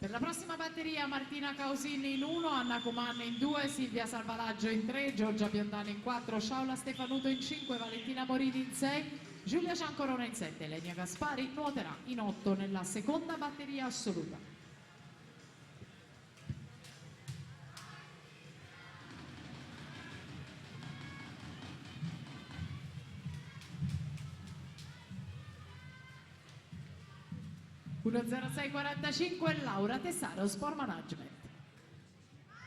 Per la prossima batteria Martina Causini in 1, Anna Comanne in 2, Silvia Salvalaggio in 3, Giorgia Biondani in 4, Sciaula Stefanuto in 5, Valentina Morini in 6, Giulia Ciancorona in 7, Lenia Gaspari nuoterà in 8 nella seconda batteria assoluta. (1:06:45) Laura Tessaro, Sport Management.